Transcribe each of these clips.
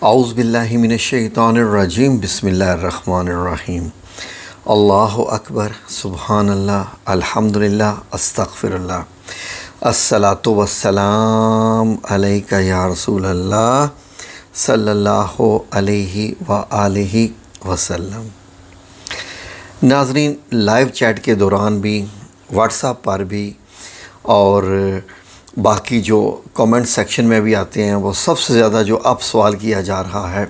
اعوذ باللہ من الشیطان الرجیم بسم اللہ الرحمن الرحیم اللہ اکبر سبحان اللہ الحمدللہ استغفر اللہ الصلاۃ والسلام علیک یا رسول اللہ صلی اللہ علیہ وآلہ وسلم۔ ناظرین، لائیو چیٹ کے دوران بھی، واٹس ایپ پر بھی اور باقی جو کامنٹ سیکشن میں بھی آتے ہیں، وہ سب سے زیادہ جو اب سوال کیا جا رہا ہے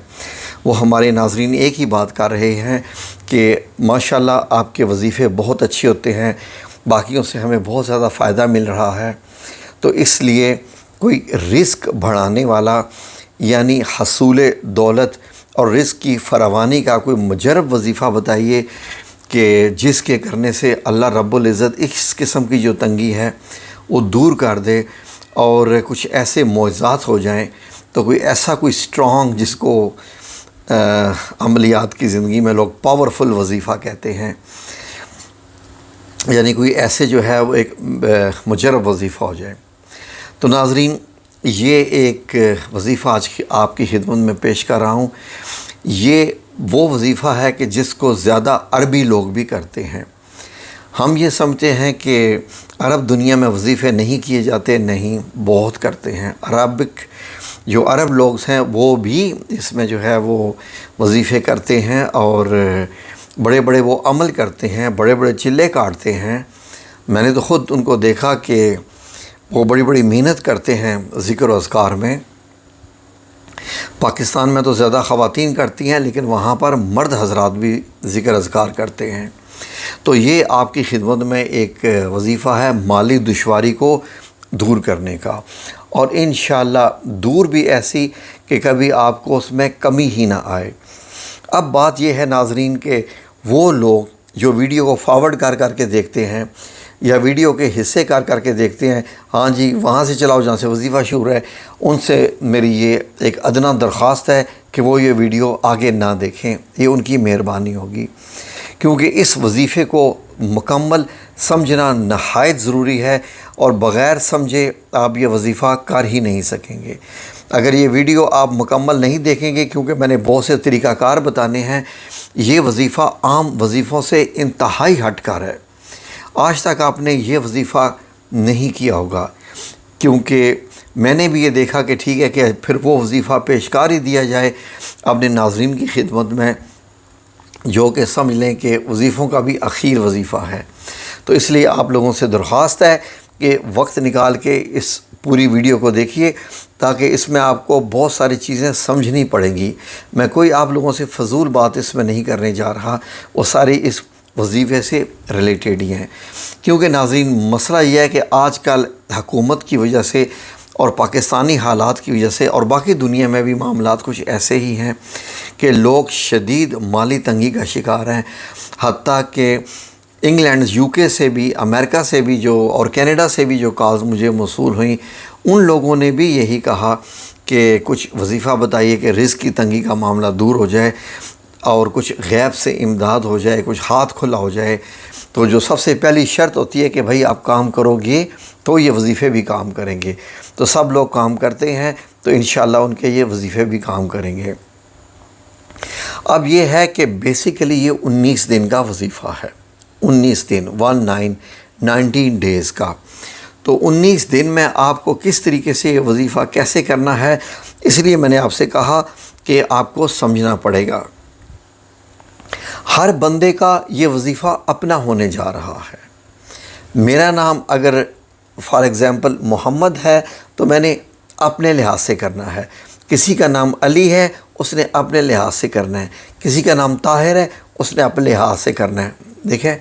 وہ ہمارے ناظرین ایک ہی بات کر رہے ہیں کہ ماشاءاللہ آپ کے وظیفے بہت اچھے ہوتے ہیں، باقیوں سے ہمیں بہت زیادہ فائدہ مل رہا ہے، تو اس لیے کوئی رزق بڑھانے والا یعنی حصول دولت اور رزق کی فراوانی کا کوئی مجرب وظیفہ بتائیے کہ جس کے کرنے سے اللہ رب العزت اس قسم کی جو تنگی ہے وہ دور کر دے اور کچھ ایسے معجزات ہو جائیں۔ تو کوئی ایسا کوئی اسٹرانگ، جس کو عملیات کی زندگی میں لوگ پاورفل وظیفہ کہتے ہیں، یعنی کوئی ایسے جو ہے وہ ایک مجرب وظیفہ ہو جائے۔ تو ناظرین، یہ ایک وظیفہ آج آپ کی خدمت میں پیش کر رہا ہوں۔ یہ وہ وظیفہ ہے کہ جس کو زیادہ عربی لوگ بھی کرتے ہیں۔ ہم یہ سمجھتے ہیں کہ عرب دنیا میں وظیفے نہیں کیے جاتے، نہیں، بہت کرتے ہیں۔ جو عرب لوگ ہیں وہ بھی اس میں جو ہے وہ وظیفے کرتے ہیں اور بڑے بڑے وہ عمل کرتے ہیں، بڑے بڑے چلے کاٹتے ہیں۔ میں نے تو خود ان کو دیکھا کہ وہ بڑی بڑی محنت کرتے ہیں ذکر و اذکار میں۔ پاکستان میں تو زیادہ خواتین کرتی ہیں، لیکن وہاں پر مرد حضرات بھی ذکر اذکار کرتے ہیں۔ تو یہ آپ کی خدمت میں ایک وظیفہ ہے مالی دشواری کو دور کرنے کا، اور انشاءاللہ دور بھی ایسی کہ کبھی آپ کو اس میں کمی ہی نہ آئے۔ اب بات یہ ہے ناظرین کہ وہ لوگ جو ویڈیو کو فارورڈ کر کے دیکھتے ہیں یا ویڈیو کے حصے کر کے دیکھتے ہیں، ہاں جی وہاں سے چلاؤ جہاں سے وظیفہ شروع ہے، ان سے میری یہ ایک ادنیٰ درخواست ہے کہ وہ یہ ویڈیو آگے نہ دیکھیں، یہ ان کی مہربانی ہوگی، کیونکہ اس وظیفے کو مکمل سمجھنا نہایت ضروری ہے، اور بغیر سمجھے آپ یہ وظیفہ کر ہی نہیں سکیں گے۔ اگر یہ ویڈیو آپ مکمل نہیں دیکھیں گے، کیونکہ میں نے بہت سے طریقہ کار بتانے ہیں، یہ وظیفہ عام وظیفوں سے انتہائی ہٹ کر ہے۔ آج تک آپ نے یہ وظیفہ نہیں کیا ہوگا، کیونکہ میں نے بھی یہ دیکھا کہ ٹھیک ہے کہ پھر وہ وظیفہ پیشکار ہی دیا جائے اپنے ناظرین کی خدمت میں، جو کہ سمجھ لیں کہ وظیفوں کا بھی اخیر وظیفہ ہے۔ تو اس لیے آپ لوگوں سے درخواست ہے کہ وقت نکال کے اس پوری ویڈیو کو دیکھیے، تاکہ اس میں آپ کو بہت ساری چیزیں سمجھنی پڑیں گی۔ میں کوئی آپ لوگوں سے فضول بات اس میں نہیں کرنے جا رہا، وہ ساری اس وظیفے سے ریلیٹڈ ہی ہیں، کیونکہ ناظرین مسئلہ یہ ہے کہ آج کل حکومت کی وجہ سے اور پاکستانی حالات کی وجہ سے اور باقی دنیا میں بھی معاملات کچھ ایسے ہی ہیں کہ لوگ شدید مالی تنگی کا شکار ہیں۔ حتیٰ کہ انگلینڈ، UK سے بھی، امریکہ سے بھی اور کینیڈا سے بھی جو کالز مجھے موصول ہوئیں، ان لوگوں نے بھی یہی کہا کہ کچھ وظیفہ بتائیے کہ رزق کی تنگی کا معاملہ دور ہو جائے اور کچھ غیب سے امداد ہو جائے، کچھ ہاتھ کھلا ہو جائے۔ تو جو سب سے پہلی شرط ہوتی ہے کہ بھائی آپ کام کرو گے تو یہ وظیفے بھی کام کریں گے۔ تو سب لوگ کام کرتے ہیں، تو انشاءاللہ ان کے یہ وظیفے بھی کام کریں گے۔ اب یہ ہے کہ بیسیکلی یہ 19 دن کا وظیفہ ہے، 19 دن 19 ڈیز کا۔ تو 19 دن میں آپ کو کس طریقے سے یہ وظیفہ کیسے کرنا ہے، اس لیے میں نے آپ سے کہا کہ آپ کو سمجھنا پڑے گا۔ ہر بندے کا یہ وظیفہ اپنا ہونے جا رہا ہے۔ میرا نام اگر فار ایگزامپل محمد ہے تو میں نے اپنے لحاظ سے کرنا ہے، کسی کا نام علی ہے اس نے اپنے لحاظ سے کرنا ہے، کسی کا نام طاہر ہے اس نے اپنے لحاظ سے کرنا ہے۔ دیکھیں،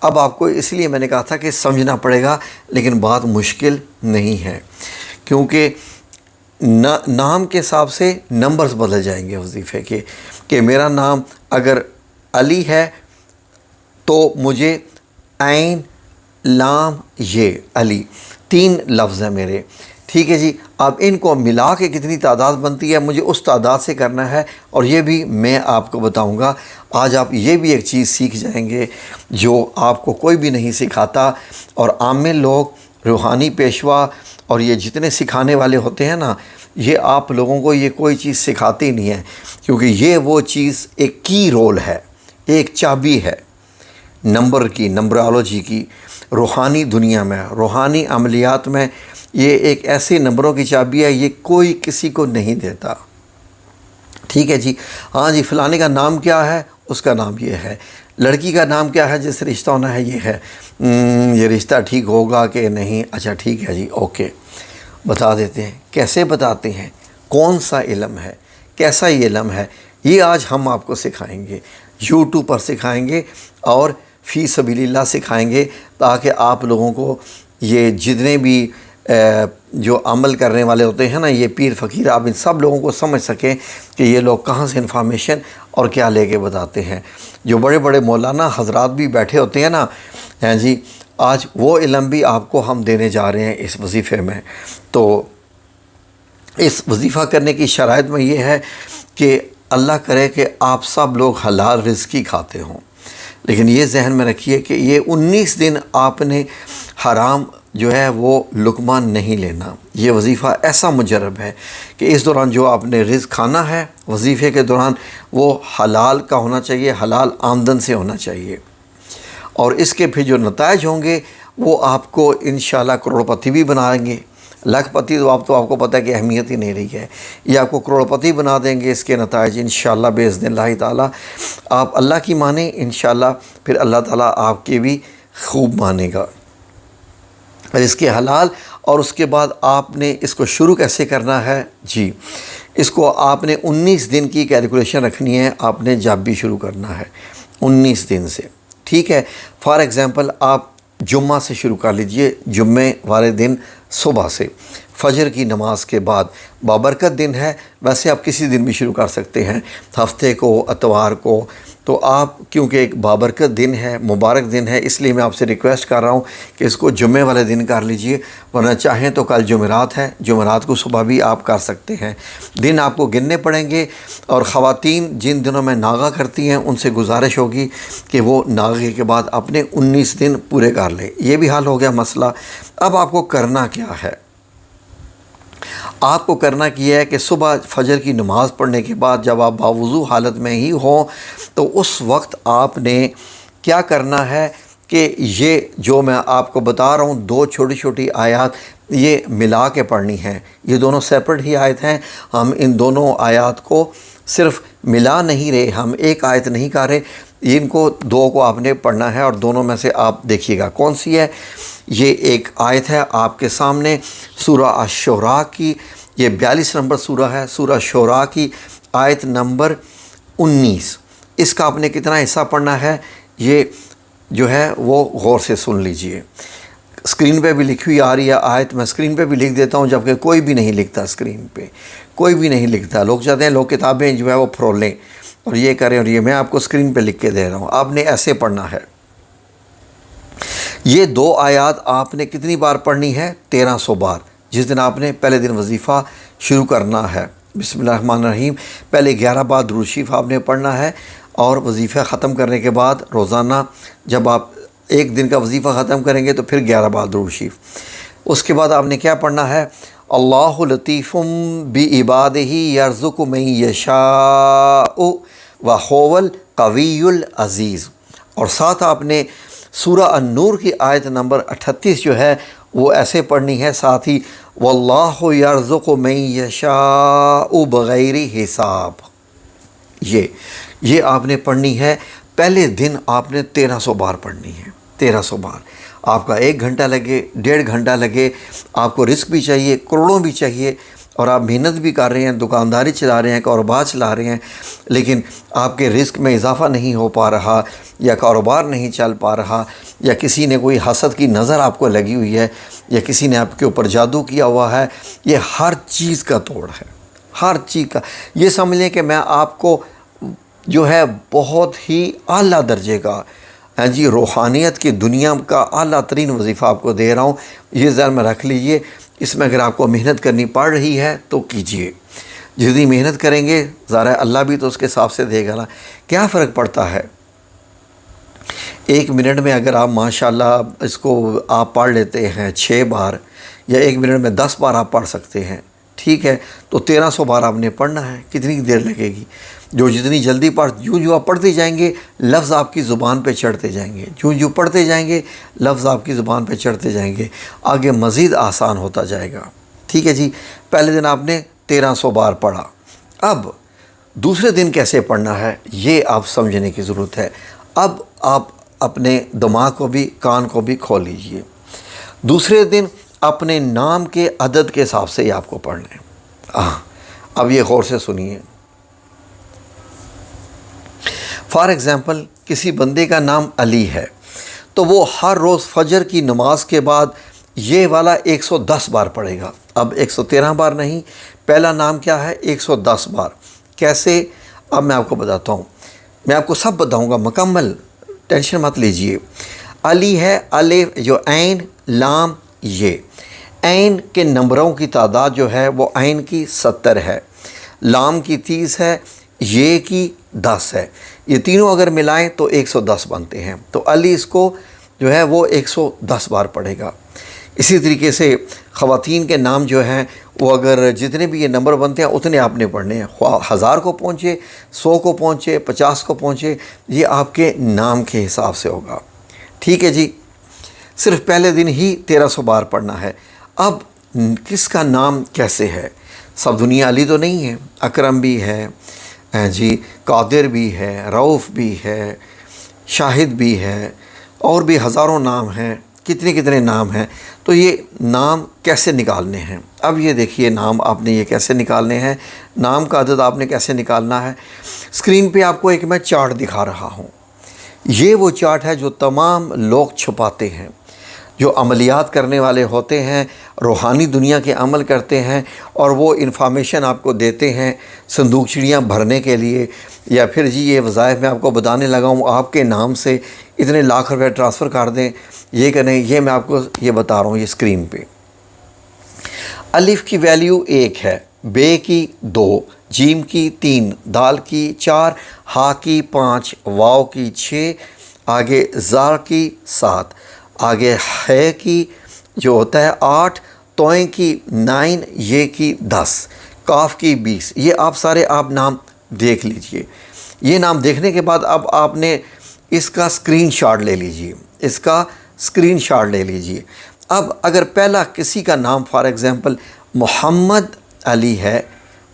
اب آپ کو اس لیے میں نے کہا تھا کہ سمجھنا پڑے گا، لیکن بات مشکل نہیں ہے، کیونکہ نام کے حساب سے نمبرز بدل جائیں گے وظیفے کے، کہ میرا نام اگر علی ہے تو مجھے عین لام یہ علی 3 لفظ ہیں میرے، ٹھیک ہے جی۔ اب ان کو ملا کے کتنی تعداد بنتی ہے مجھے اس تعداد سے کرنا ہے، اور یہ بھی میں آپ کو بتاؤں گا۔ آج آپ یہ بھی ایک چیز سیکھ جائیں گے جو آپ کو کوئی بھی نہیں سکھاتا، اور عام لوگ، روحانی پیشوا اور یہ جتنے سکھانے والے ہوتے ہیں نا، یہ آپ لوگوں کو یہ کوئی چیز سکھاتی نہیں ہے، کیونکہ یہ وہ چیز ایک کی رول ہے، ایک چابی ہے نمبر کی، نمبرالوجی کی، روحانی دنیا میں، روحانی عملیات میں یہ ایک ایسے نمبروں کی چابی ہے، یہ کوئی کسی کو نہیں دیتا۔ ٹھیک ہے جی، ہاں جی فلانے کا نام کیا ہے، اس کا نام یہ ہے، لڑکی کا نام کیا ہے جس سے رشتہ ہونا ہے، یہ ہے، یہ رشتہ ٹھیک ہوگا کہ نہیں، اچھا ٹھیک ہے جی اوکے، بتا دیتے ہیں۔ کیسے بتاتے ہیں، کون سا علم ہے، کیسا یہ علم ہے، یہ آج ہم آپ کو سکھائیں گے، یوٹیوب پر سکھائیں گے اور فی سبیل اللہ سکھائیں گے، تاکہ آپ لوگوں کو یہ جتنے بھی جو عمل کرنے والے ہوتے ہیں نا، یہ پیر فقیر، آپ ان سب لوگوں کو سمجھ سکیں کہ یہ لوگ کہاں سے انفارمیشن اور کیا لے کے بتاتے ہیں۔ جو بڑے بڑے مولانا حضرات بھی بیٹھے ہوتے ہیں نا، ہیں جی، آج وہ علم بھی آپ کو ہم دینے جا رہے ہیں اس وظیفے میں۔ تو اس وظیفہ کرنے کی شرائط میں یہ ہے کہ اللہ کرے کہ آپ سب لوگ حلال رزقی کھاتے ہوں، لیکن یہ ذہن میں رکھیے کہ یہ 19 دن آپ نے حرام جو ہے وہ لقمہ نہیں لینا۔ یہ وظیفہ ایسا مجرب ہے کہ اس دوران جو آپ نے رزق کھانا ہے وظیفے کے دوران، وہ حلال کا ہونا چاہیے، حلال آمدن سے ہونا چاہیے، اور اس کے پھر جو نتائج ہوں گے وہ آپ کو انشاءاللہ کروڑ پتی بھی بنائیں گے۔ لاکھ پتی تو آپ کو پتہ ہے کہ اہمیت ہی نہیں رہی ہے، یہ آپ کو کروڑ پتی بنا دیں گے اس کے نتائج انشاءاللہ باذن اللہ تعالیٰ۔ آپ اللہ کی مانیں انشاءاللہ، پھر اللہ تعالیٰ آپ کی بھی خوب مانے گا۔ اس کے حلال، اور اس کے بعد آپ نے اس کو شروع کیسے کرنا ہے جی، اس کو آپ نے 19 دن کی کیلکولیشن رکھنی ہے، آپ نے جب بھی شروع کرنا ہے 19 دن سے، ٹھیک ہے۔ فار ایگزامپل آپ جمعہ سے شروع کر لیجئے، جمعے والے دن صبح سے فجر کی نماز کے بعد، بابرکت دن ہے، ویسے آپ کسی دن بھی شروع کر سکتے ہیں، ہفتے کو، اتوار کو، تو آپ کیونکہ ایک بابرکت دن ہے، مبارک دن ہے، اس لیے میں آپ سے ریکویسٹ کر رہا ہوں کہ اس کو جمعے والے دن کر لیجئے، ورنہ چاہیں تو کل جمعرات ہے، جمعرات کو صبح بھی آپ کر سکتے ہیں۔ دن آپ کو گننے پڑیں گے، اور خواتین جن دنوں میں ناغہ کرتی ہیں ان سے گزارش ہوگی کہ وہ ناغے کے بعد اپنے 19 دن پورے کر لیں۔ یہ بھی حل ہو گیا مسئلہ۔ اب آپ کو کرنا کیا ہے؟ آپ کو کرنا کیا ہے کہ صبح فجر کی نماز پڑھنے کے بعد جب آپ باوضو حالت میں ہی ہوں، تو اس وقت آپ نے کیا کرنا ہے کہ یہ جو میں آپ کو بتا رہا ہوں 2 چھوٹی چھوٹی آیات، یہ ملا کے پڑھنی ہیں۔ یہ دونوں سیپریٹ ہی آیت ہیں، ہم ان دونوں آیات کو صرف ملا نہیں رہے، ہم ایک آیت نہیں کر رہے، ان کو 2 کو آپ نے پڑھنا ہے، اور دونوں میں سے آپ دیکھیے گا کون سی ہے۔ یہ ایک آیت ہے آپ کے سامنے سورہ الشعراء کی، یہ 42 نمبر سورہ ہے، سورہ شعراء کی آیت نمبر 19۔ اس کا آپ نے کتنا حصہ پڑھنا ہے یہ جو ہے وہ غور سے سن لیجئے۔ اسکرین پہ بھی لکھی ہوئی آ رہی ہے آیت، میں اسکرین پہ بھی لکھ دیتا ہوں، جبکہ کوئی بھی نہیں لکھتا اسکرین پہ، کوئی بھی نہیں لکھتا۔ لوگ چاہتے ہیں لوگ کتابیں جو ہے وہ پھرولیں اور یہ کریں، اور یہ میں آپ کو اسکرین پہ لکھ کے دے رہا ہوں، آپ نے ایسے پڑھنا ہے۔ یہ 2 آیات آپ نے کتنی بار پڑھنی ہے؟ 1300 بار۔ جس دن آپ نے پہلے دن وظیفہ شروع کرنا ہے، بسم اللہ الرحمن الرحیم، پہلے 11 بار درود شریف آپ نے پڑھنا ہے، اور وظیفہ ختم کرنے کے بعد روزانہ جب آپ ایک دن کا وظیفہ ختم کریں گے تو پھر 11 بار درود شریف۔ اس کے بعد آپ نے کیا پڑھنا ہے؟ اللہ لطیف بعبادہ یرزق من یشاء وہو القوی العزیز، اور ساتھ آپ نے سورہ النور کی آیت نمبر 38 جو ہے وہ ایسے پڑھنی ہے ساتھ ہی، واللہ یرزق من یشاء بغیر حساب۔ یہ آپ نے پڑھنی ہے، پہلے دن آپ نے 1300 بار پڑھنی ہے، 1300 بار۔ آپ کا 1 گھنٹہ لگے، 1.5 گھنٹہ لگے، آپ کو رزق بھی چاہیے، کروڑوں بھی چاہیے، اور آپ محنت بھی کر رہے ہیں، دکانداری چلا رہے ہیں، کاروبار چلا رہے ہیں، لیکن آپ کے رزق میں اضافہ نہیں ہو پا رہا، یا کاروبار نہیں چل پا رہا، یا کسی نے کوئی حسد کی نظر آپ کو لگی ہوئی ہے، یا کسی نے آپ کے اوپر جادو کیا ہوا ہے، یہ ہر چیز کا توڑ ہے، ہر چیز کا۔ یہ سمجھ لیں کہ میں آپ کو جو ہے بہت ہی اعلیٰ درجے کا جی روحانیت کی دنیا کا اعلیٰ ترین وظیفہ آپ کو دے رہا ہوں، یہ ذہن میں رکھ لیجئے۔ اس میں اگر آپ کو محنت کرنی پڑ رہی ہے تو کیجئے، جتنی محنت کریں گے ظاہر ہے اللہ بھی تو اس کے حساب سے دے گا نا۔ کیا فرق پڑتا ہے 1 منٹ میں اگر آپ ماشاءاللہ اس کو آپ پڑھ لیتے ہیں 6 بار، یا 1 منٹ میں 10 بار آپ پڑھ سکتے ہیں، ٹھیک ہے، تو 1300 بار آپ نے پڑھنا ہے۔ کتنی دیر لگے گی؟ جو جتنی جلدی جو آپ پڑھتے جائیں گے لفظ آپ کی زبان پہ چڑھتے جائیں گے، جو پڑھتے جائیں گے لفظ آپ کی زبان پہ چڑھتے جائیں گے، آگے مزید آسان ہوتا جائے گا۔ ٹھیک ہے جی، پہلے دن آپ نے 1300 بار پڑھا، اب دوسرے دن کیسے پڑھنا ہے یہ آپ سمجھنے کی ضرورت ہے۔ اب آپ اپنے دماغ کو بھی کان کو بھی کھول لیجئے۔ دوسرے دن اپنے نام کے عدد کے حساب سے ہی آپ کو پڑھنا ہے۔ اب یہ غور سے سنیے۔ فار ایگزامپل کسی بندے کا نام علی ہے تو وہ ہر روز فجر کی نماز کے بعد یہ والا 110 بار پڑھے گا۔ اب 113 بار نہیں، پہلا نام کیا ہے؟ 110 بار۔ کیسے؟ اب میں آپ کو بتاتا ہوں، میں آپ کو سب بتاؤں گا مکمل، ٹینشن مت لیجئے۔ علی ہے، الف جو عین لام یہ، عین کے نمبروں کی تعداد جو ہے وہ عین کی 70 ہے، لام کی 30 ہے، یہ کی 10 ہے، یہ تینوں اگر ملائیں تو 110 بنتے ہیں۔ تو علی اس کو جو ہے وہ 110 بار پڑھے گا۔ اسی طریقے سے خواتین کے نام جو ہیں وہ اگر جتنے بھی یہ نمبر بنتے ہیں اتنے آپ نے پڑھنے ہیں، 1000 کو پہنچے، 100 کو پہنچے، 50 کو پہنچے، یہ آپ کے نام کے حساب سے ہوگا۔ ٹھیک ہے جی، صرف پہلے دن ہی 1300 بار پڑھنا ہے۔ اب کس کا نام کیسے ہے؟ سب دنیا علی تو نہیں ہے، اکرم بھی ہے جی، قادر بھی ہے، رؤف بھی ہے، شاہد بھی ہے، اور بھی ہزاروں نام ہیں، کتنے نام ہیں۔ تو یہ نام کیسے نکالنے ہیں؟ اب یہ دیکھیے نام آپ نے یہ کیسے نکالنے ہیں، نام کا عدد آپ نے کیسے نکالنا ہے۔ اسکرین پہ آپ کو ایک میں چارٹ دکھا رہا ہوں، یہ وہ چارٹ ہے جو تمام لوگ چھپاتے ہیں، جو عملیات کرنے والے ہوتے ہیں، روحانی دنیا کے عمل کرتے ہیں، اور وہ انفارمیشن آپ کو دیتے ہیں صندوق چڑیاں بھرنے کے لیے، یا پھر جی یہ وظائف میں آپ کو بتانے لگا ہوں آپ کے نام سے اتنے لاکھ روپے ٹرانسفر کر دیں، یہ کریں، یہ میں آپ کو یہ بتا رہا ہوں یہ اسکرین پہ۔ الف کی ویلیو 1 ہے، بے کی 2، جیم کی 3، دال کی 4، ہا کی 5، واو کی 6، آگے زا کی 7، آگے ہے کی جو ہوتا ہے 8، توئیں کی 9، یہ کی 10، کاف کی 20۔ یہ آپ سارے نام دیکھ لیجئے۔ یہ نام دیکھنے کے بعد اب آپ نے اس کا اسکرین شاٹ لے لیجئے، اس کا اسکرین شاٹ لے لیجئے۔ اب اگر پہلا کسی کا نام فار ایگزامپل محمد علی ہے،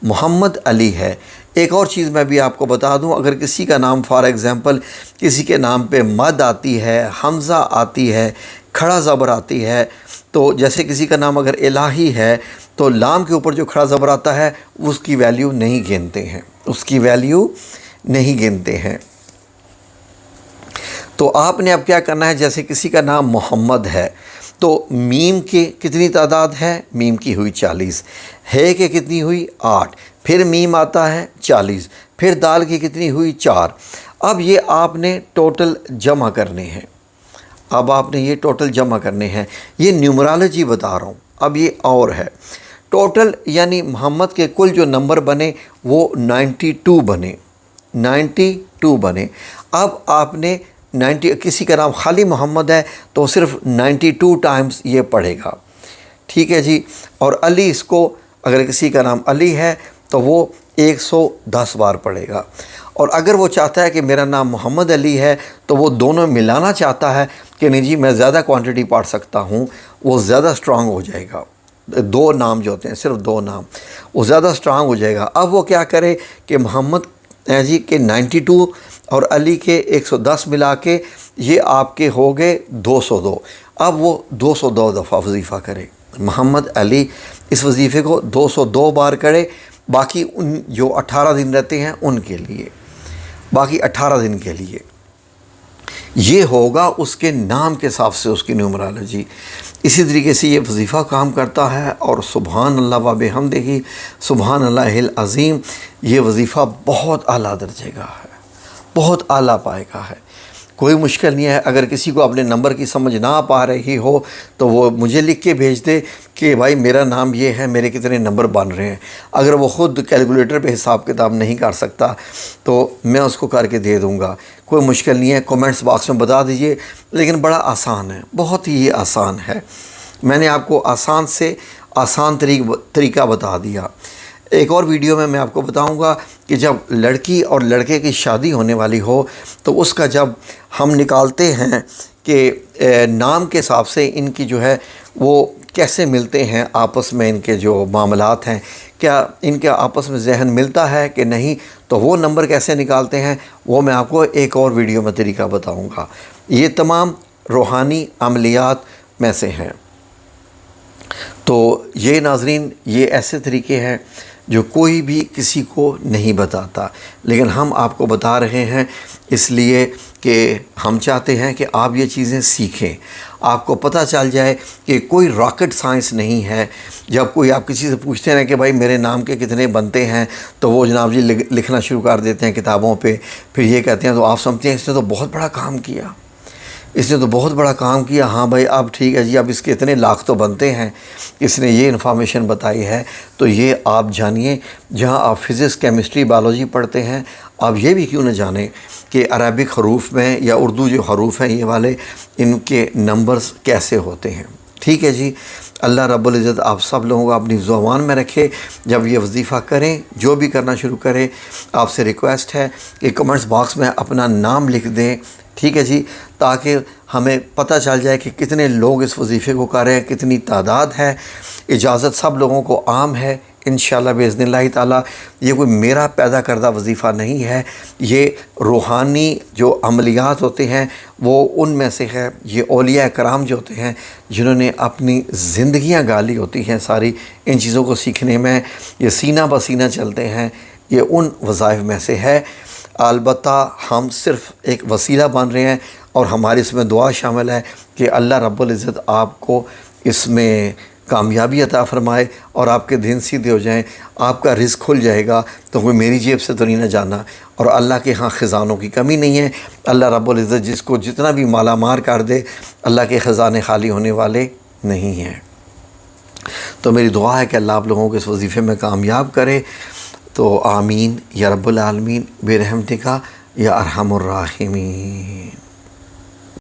محمد علی ہے، ایک اور چیز میں بھی آپ کو بتا دوں، اگر کسی کا نام فار ایگزامپل کسی کے نام پہ مد آتی ہے، حمزہ آتی ہے، کھڑا زبر آتی ہے، تو جیسے کسی کا نام اگر الہی ہے تو لام کے اوپر جو کھڑا زبر آتا ہے اس کی ویلیو نہیں گنتے ہیں، اس کی ویلیو نہیں گنتے ہیں۔ تو آپ نے اب کیا کرنا ہے، جیسے کسی کا نام محمد ہے تو میم کی کتنی تعداد ہے؟ میم کی ہوئی 40، ہے کہ کتنی ہوئی 8، پھر میم آتا ہے 40، پھر دال کی کتنی ہوئی 4۔ اب یہ آپ نے ٹوٹل جمع کرنے ہیں، اب آپ نے یہ ٹوٹل جمع کرنے ہیں، یہ نیومرالوجی بتا رہا ہوں۔ اب یہ اور ہے ٹوٹل، یعنی محمد کے کل جو نمبر بنے وہ 92 بنے، 92 بنے۔ اب آپ نے کسی کا نام خالی محمد ہے تو صرف 92 ٹائمز یہ پڑھے گا، ٹھیک ہے جی۔ اور علی، اس کو اگر کسی کا نام علی ہے تو وہ 110 بار پڑھے گا، اور اگر وہ چاہتا ہے کہ میرا نام محمد علی ہے تو وہ دونوں ملانا چاہتا ہے کہ نہیں جی میں زیادہ کوانٹٹی پڑھ سکتا ہوں، وہ زیادہ سٹرونگ ہو جائے گا، 2 نام جو ہوتے ہیں صرف 2 نام، وہ زیادہ سٹرونگ ہو جائے گا۔ اب وہ کیا کرے کہ محمد جی کے 92 اور علی کے 110 ملا کے یہ آپ کے ہو گئے 202۔ اب وہ 202 دفعہ وظیفہ کرے، محمد علی اس وظیفے کو 202 بار کرے، باقی ان جو 18 دن رہتے ہیں ان کے لیے، باقی 18 دن کے لیے یہ ہوگا اس کے نام کے حساب سے اس کی نیومرالوجی۔ اسی طریقے سے یہ وظیفہ کام کرتا ہے، اور سبحان اللہ و بحمدہ، سبحان اللہ العظیم، یہ وظیفہ بہت اعلیٰ درجے کا ہے، بہت اعلیٰ پائے کا ہے، کوئی مشکل نہیں ہے۔ اگر کسی کو اپنے نمبر کی سمجھ نہ پا رہی ہو تو وہ مجھے لکھ کے بھیج دے کہ بھائی میرا نام یہ ہے، میرے کتنے نمبر بن رہے ہیں۔ اگر وہ خود کیلکولیٹر پہ حساب کتاب نہیں کر سکتا تو میں اس کو کر کے دے دوں گا، کوئی مشکل نہیں ہے، کومنٹس باکس میں بتا دیجئے۔ لیکن بڑا آسان ہے، بہت ہی آسان ہے، میں نے آپ کو آسان سے آسان طریقہ بتا دیا۔ ایک اور ویڈیو میں آپ کو بتاؤں گا کہ جب لڑکی اور لڑکے کی شادی ہونے والی ہو تو اس کا جب ہم نکالتے ہیں کہ نام کے حساب سے ان کی جو ہے وہ کیسے ملتے ہیں آپس میں، ان کے جو معاملات ہیں کیا ان کے آپس میں ذہن ملتا ہے کہ نہیں، تو وہ نمبر کیسے نکالتے ہیں وہ میں آپ کو ایک اور ویڈیو میں طریقہ بتاؤں گا۔ یہ تمام روحانی عملیات میں سے ہیں۔ تو یہ ناظرین، یہ ایسے طریقے ہیں جو کوئی بھی کسی کو نہیں بتاتا، لیکن ہم آپ کو بتا رہے ہیں اس لیے کہ ہم چاہتے ہیں کہ آپ یہ چیزیں سیکھیں، آپ کو پتہ چل جائے کہ کوئی راکٹ سائنس نہیں ہے۔ جب کوئی آپ کسی سے پوچھتے ہیں کہ بھائی میرے نام کے کتنے بنتے ہیں تو وہ جناب جی لکھنا شروع کر دیتے ہیں کتابوں پہ، پھر یہ کہتے ہیں تو آپ سمجھتے ہیں اس نے تو بہت بڑا کام کیا، اس نے تو بہت بڑا کام کیا، ہاں بھائی اب ٹھیک ہے جی، اب اس کے اتنے لاکھ تو بنتے ہیں، اس نے یہ انفارمیشن بتائی ہے۔ تو یہ آپ جانیے، جہاں آپ فزکس، کیمسٹری، بایولوجی پڑھتے ہیں، آپ یہ بھی کیوں نہ جانیں کہ عربک حروف میں یا اردو جو حروف ہیں یہ والے، ان کے نمبرز کیسے ہوتے ہیں۔ ٹھیک ہے جی، اللہ رب العزت آپ سب لوگوں کو اپنی زبان میں رکھے۔ جب یہ وظیفہ کریں، جو بھی کرنا شروع کریں، آپ سے ریکویسٹ ہے کہ کمنٹس باکس میں اپنا نام لکھ دیں، ٹھیک ہے جی، تاکہ ہمیں پتہ چل جائے کہ کتنے لوگ اس وظیفے کو کر رہے ہیں، کتنی تعداد ہے۔ اجازت سب لوگوں کو عام ہے انشاءاللہ باذن اللہ تعالیٰ۔ یہ کوئی میرا پیدا کردہ وظیفہ نہیں ہے، یہ روحانی جو عملیات ہوتے ہیں وہ ان میں سے ہے۔ یہ اولیاء کرام جو ہوتے ہیں جنہوں نے اپنی زندگیاں گالی ہوتی ہیں ساری ان چیزوں کو سیکھنے میں، یہ سینہ بسینہ چلتے ہیں، یہ ان وظائف میں سے ہے۔ البتہ ہم صرف ایک وسیلہ بن رہے ہیں، اور ہماری اس میں دعا شامل ہے کہ اللہ رب العزت آپ کو اس میں کامیابی عطا فرمائے اور آپ کے دن سیدھے ہو جائیں، آپ کا رزق کھل جائے گا۔ تو کوئی میری جیب سے تو نہیں نہ جانا، اور اللہ کے ہاں خزانوں کی کمی نہیں ہے۔ اللہ رب العزت جس کو جتنا بھی مالا مال کر دے، اللہ کے خزانے خالی ہونے والے نہیں ہیں۔ تو میری دعا ہے کہ اللہ آپ لوگوں کو اس وظیفے میں کامیاب کرے۔ تو آمین یا رب العالمین برحمتک یا ارحم الراحمین۔